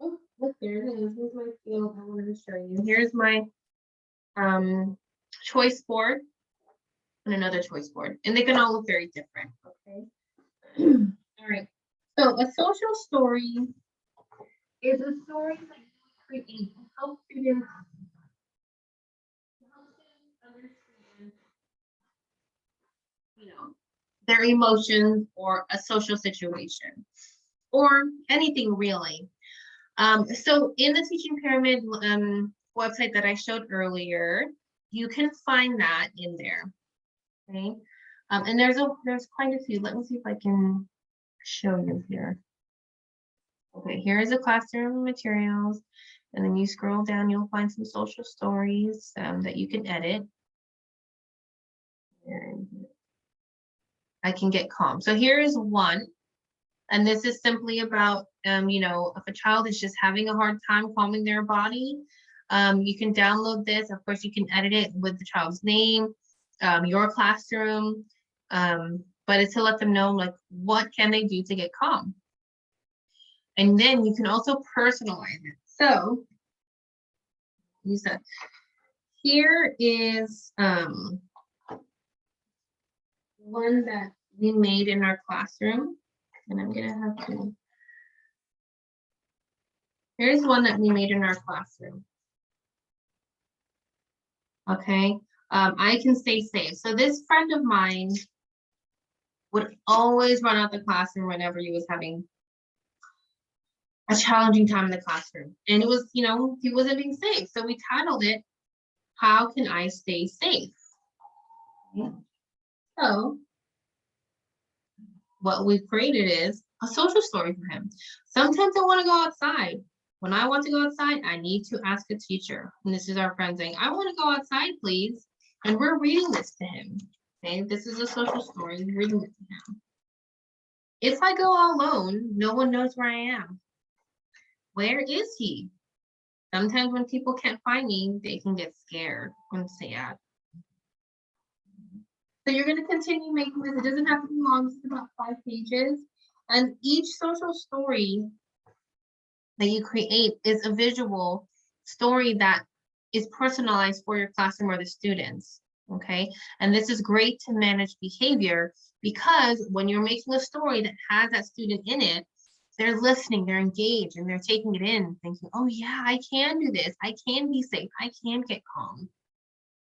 Oh, look, there it is. Here's my field I wanted to show you. Here's my choice board and another choice board, and they can all look very different. Okay. All right. So a social story is a story that you create to help students understand, their emotions or a social situation or anything really. So in the Teaching Pyramid website that I showed earlier, you can find that in there. Okay. And there's quite a few. Let me see if I can show you here. Okay, here is a classroom materials, and then you scroll down, you'll find some social stories that you can edit. And I can get calm. So here is one, and this is simply about, if a child is just having a hard time calming their body, you can download this. Of course, you can edit it with the child's name, your classroom, but it's to let them know, like, what can they do to get calm? And then you can also personalize it. So use that. Here is one that we made in our classroom, and I'm gonna have to. Here's one that we made in our classroom. Okay, I can stay safe. So this friend of mine would always run out the classroom whenever he was having a challenging time in the classroom. And it was, he wasn't being safe. So we titled it, How Can I Stay Safe? So what we've created is a social story for him. Sometimes I want to go outside. When I want to go outside, I need to ask a teacher. And this is our friend saying, I want to go outside, please. And we're reading this to him. Okay, this is a social story. We're reading it to him. If I go all alone, no one knows where I am. Where is he? Sometimes when people can't find me, they can get scared and sad. So you're going to continue making this. It doesn't have to be long. It's about 5 pages. And each social story that you create is a visual story that is personalized for your classroom or the students. Okay, and this is great to manage behavior because when you're making a story that has that student in it, they're listening, they're engaged, and they're taking it in, thinking, oh yeah, I can do this. I can be safe. I can get calm,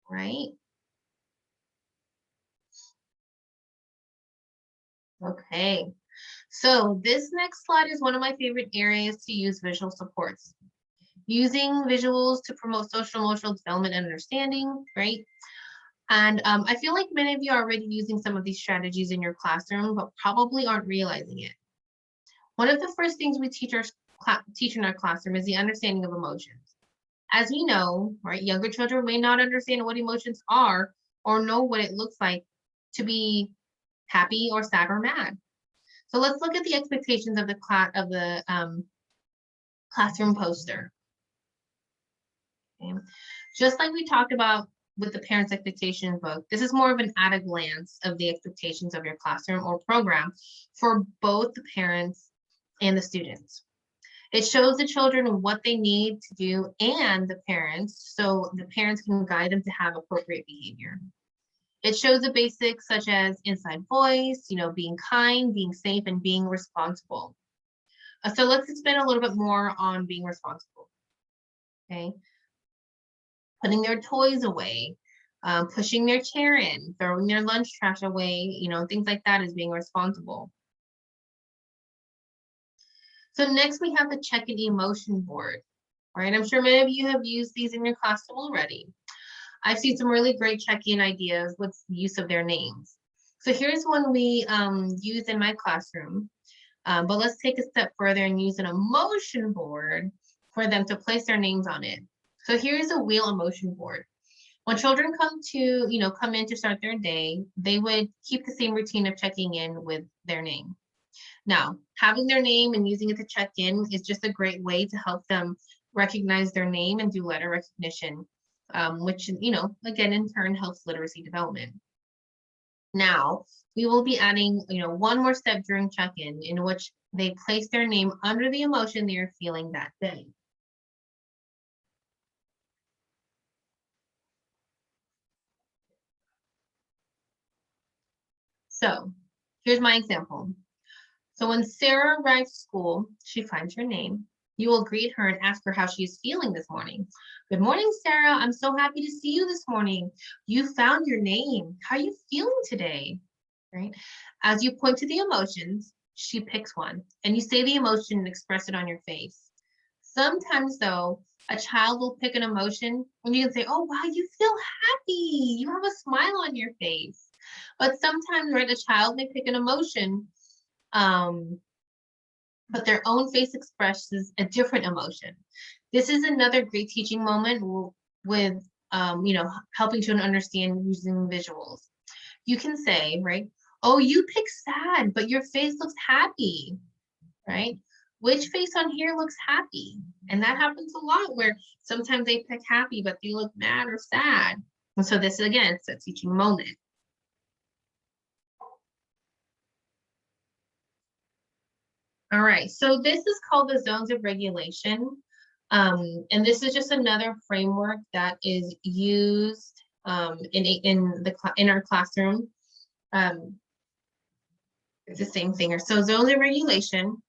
right? Okay, so this next slide is one of my favorite areas to use visual supports. Using visuals to promote social emotional development and understanding, right? And I feel like many of you are already using some of these strategies in your classroom, but probably aren't realizing it. One of the first things we teach in our classroom is the understanding of emotions. As we know, right, younger children may not understand what emotions are or know what it looks like to be happy or sad or mad. So let's look at the expectations of the classroom poster. Okay. Just like we talked about with the parents' expectations book, this is more of an at a glance of the expectations of your classroom or program for both the parents and the students. It shows the children what they need to do and the parents, so the parents can guide them to have appropriate behavior. It shows the basics such as inside voice, being kind, being safe, and being responsible. So let's spend a little bit more on being responsible. Okay. Putting their toys away, pushing their chair in, throwing their lunch trash away, things like that is being responsible. So next we have the check-in emotion board. All right, I'm sure many of you have used these in your classroom already. I've seen some really great check-in ideas with use of their names. So here's one we use in my classroom, but let's take a step further and use an emotion board for them to place their names on it. So here's a wheel emotion board. When children come in to start their day, they would keep the same routine of checking in with their name. Now, having their name and using it to check in is just a great way to help them recognize their name and do letter recognition, which, again, in turn helps literacy development. Now, we will be adding, one more step during check-in in which they place their name under the emotion they are feeling that day. So here's my example. So when Sarah arrives to school, she finds her name. You will greet her and ask her how she is feeling this morning. Good morning, Sarah. I'm so happy to see you this morning. You found your name. How are you feeling today? Right? As you point to the emotions, she picks one and you say the emotion and express it on your face. Sometimes though, a child will pick an emotion and you can say, oh, wow, you feel happy. You have a smile on your face. But sometimes, right, a child may pick an emotion, but their own face expresses a different emotion. This is another great teaching moment with, helping children understand using visuals. You can say, right, oh, you pick sad, but your face looks happy, right? Which face on here looks happy? And that happens a lot where sometimes they pick happy, but they look mad or sad. And so this, again, it's a teaching moment. All right, so this is called the zones of regulation. And this is just another framework that is used in our classroom. It's the same thing. So zones of regulation,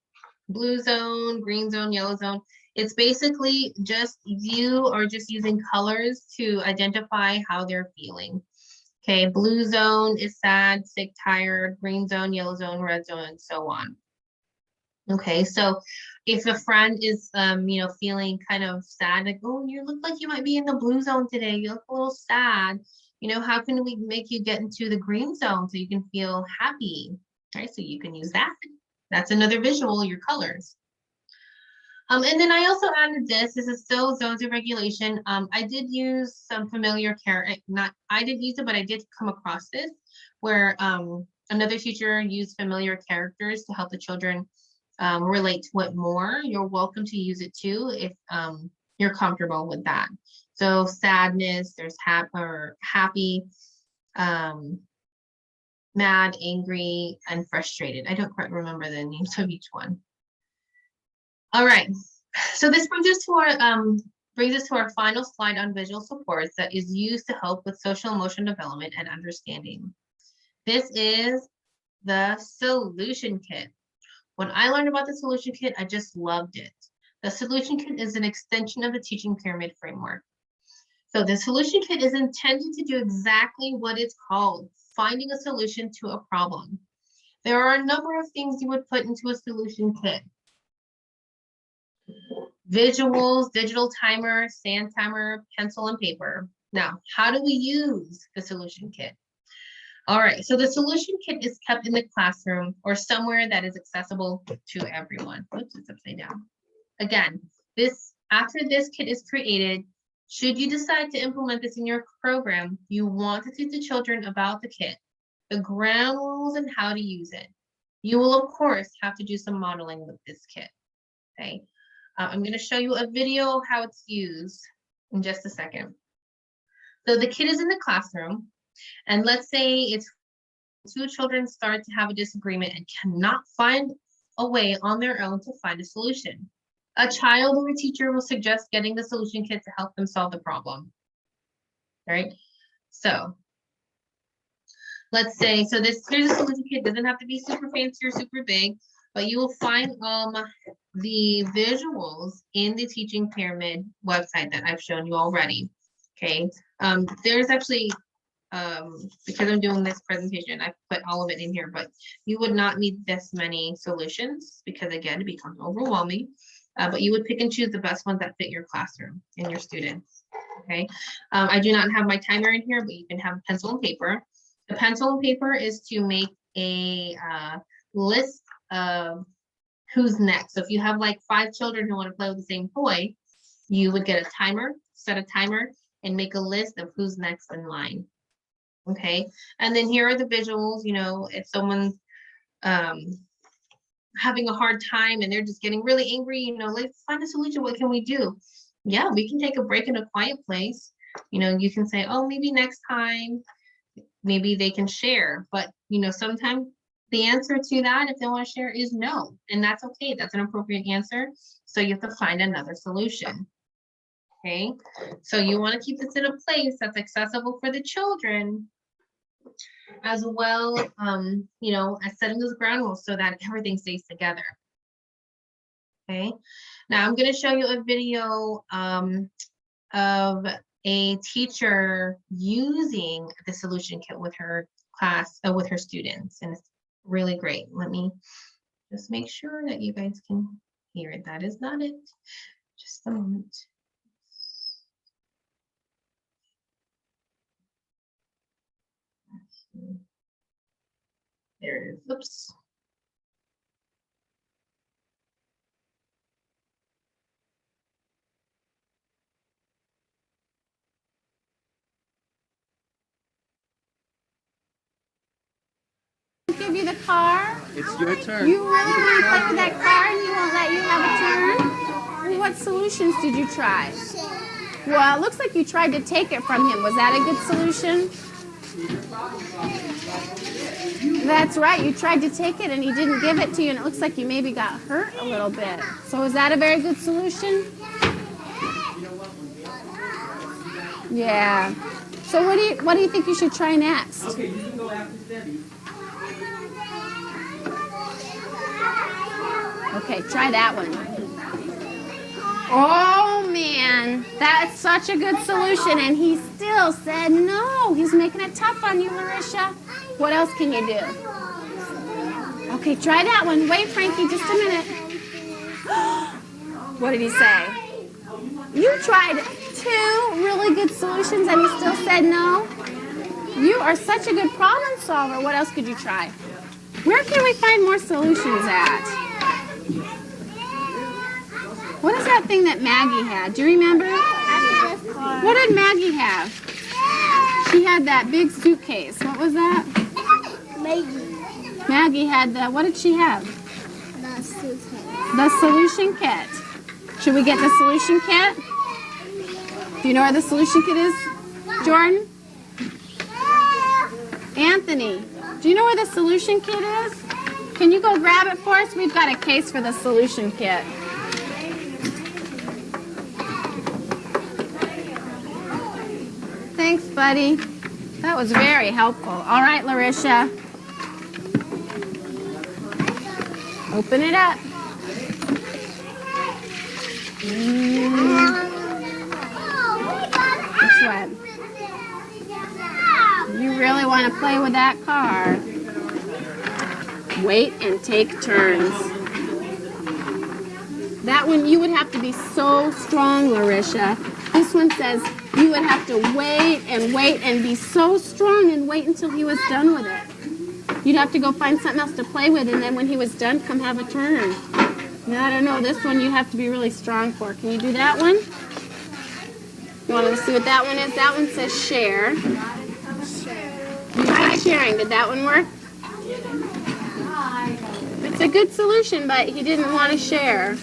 blue zone, green zone, yellow zone. It's basically just you are just using colors to identify how they're feeling. Okay, blue zone is sad, sick, tired, green zone, yellow zone, red zone, and so on. Okay, so if a friend is, feeling kind of sad, like, oh, you look like you might be in the blue zone today, you look a little sad, how can we make you get into the green zone so you can feel happy? Right, so you can use that. That's another visual, your colors. And then I also added this. This is still zones of regulation. I did use some familiar I didn't use it, but I did come across this where another teacher used familiar characters to help the children relate to it more. You're welcome to use it too if you're comfortable with that. So sadness, there's happy, mad, angry, and frustrated. I don't quite remember the names of each one. All right, so this brings us to our final slide on visual supports that is used to help with social emotional development and understanding. This is the solution kit. When I learned about the solution kit, I just loved it. The solution kit is an extension of the teaching pyramid framework. So the solution kit is intended to do exactly what it's called, finding a solution to a problem. There are a number of things you would put into a solution kit. Visuals, digital timer, sand timer, pencil and paper. Now, how do we use the solution kit? All right, so the solution kit is kept in the classroom or somewhere that is accessible to everyone. Oops, it's upside down. Again, after this kit is created, should you decide to implement this in your program, you want to teach the children about the kit, the ground rules and how to use it. You will, of course, have to do some modeling with this kit, okay? I'm going to show you a video of how it's used in just a second. So the kid is in the classroom, and let's say it's two children start to have a disagreement and cannot find a way on their own to find a solution. A child or a teacher will suggest getting the solution kit to help them solve the problem. All right, so let's say, here's a solution kit. It doesn't have to be super fancy or super big, but you will find the visuals in the teaching pyramid website that I've shown you already. Okay, there's actually, because I'm doing this presentation, I put all of it in here, but you would not need this many solutions because again, it becomes overwhelming. But you would pick and choose the best ones that fit your classroom and your students. Okay, I do not have my timer in here, but you can have pencil and paper. The pencil and paper is to make a list of who's next. So if you have like 5 children who want to play with the same toy, you would get a timer, set a timer, and make a list of who's next in line. Okay, and then here are the visuals. You know, if someone's having a hard time and they're just getting really angry, you know, let's find a solution. What can we do? Yeah, we can take a break in a quiet place. You know, you can say, oh, maybe next time, maybe they can share. But, you know, sometimes the answer to that, if they want to share, is no. And that's okay. That's an appropriate answer. So you have to find another solution. Okay, so you want to keep this in a place that's accessible for the children, as well, you know, as setting those ground rules so that everything stays together. Okay, now I'm going to show you a video of a teacher using the solution kit with her class, with her students, and it's really great. Let me just make sure that you guys can hear it. That is not it. Just a moment. There it is. Oops. Give you the car? It's your turn. You really want to play with that car and he won't let you have a turn? Well, what solutions did you try? Well, it looks like you tried to take it from him. Was that a good solution? That's right. You tried to take it and he didn't give it to you, and it looks like you maybe got hurt a little bit. So is that a very good solution? Yeah. So what do you think you should try next? Okay, you can go after Debbie. Okay, try that one. Oh man, that's such a good solution, and he still said no. He's making it tough on you, Larisha. What else can you do? Okay, try that one. Wait, Frankie, just a minute. What did he say? You tried 2 really good solutions and he still said no? You are such a good problem solver. What else could you try? Where can we find more solutions at? What is that thing that Maggie had? Do you remember? What did Maggie have? She had that big suitcase. What was that? Maggie had the, what did she have? The solution kit. Should we get the solution kit? Do you know where the solution kit is, Jordan? Anthony, do you know where the solution kit is? Can you go grab it for us? We've got a case for the solution kit. Thanks, buddy. That was very helpful. All right, Larisha. Open it up. Which one? You really want to play with that car. Wait and take turns. That one, you would have to be so strong, Larisha. This one says you would have to wait and be so strong and wait until he was done with it. You'd have to go find something else to play with, and then when he was done, come have a turn. I don't know, this one you have to be really strong for. Can you do that one? You want to see what that one is? That one says share. You tried sharing. Did that one work? It's a good solution, but he didn't want to share.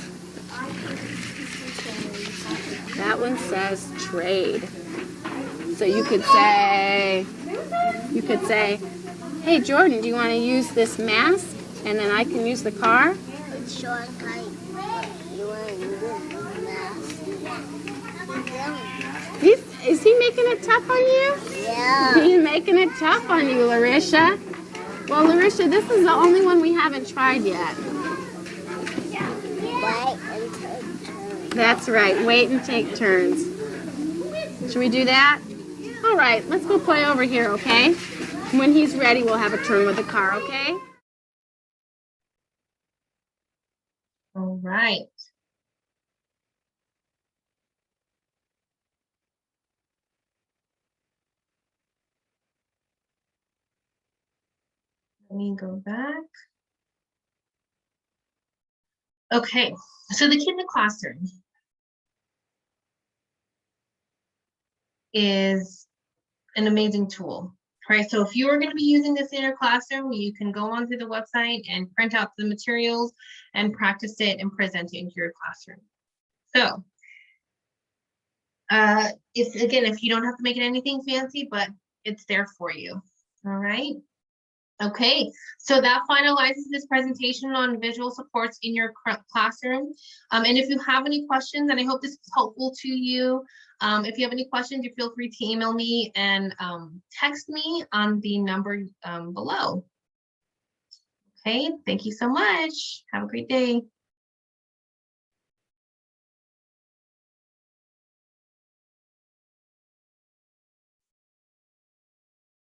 That one says trade. So you could say, hey Jordan, do you want to use this mask? And then I can use the car? Is he making it tough on you? Yeah. He's making it tough on you, Larisha. Well, Larisha, this is the only one we haven't tried yet. Wait and take turns. That's right. Wait and take turns. Should we do that? All right. Let's go play over here, okay? When he's ready, we'll have a turn with the car, okay? All right. Let me go back. Okay, so the kid in the classroom is an amazing tool, right? So if you are going to be using this in your classroom, you can go onto the website and print out the materials and practice it and present it into your classroom. So if you don't have to make it anything fancy, but it's there for you. All right. Okay, so that finalizes this presentation on visual supports in your classroom. And if you have any questions, and I hope this is helpful to you, if you have any questions, you feel free to email me and text me on the number below. Okay, thank you so much. Have a great day.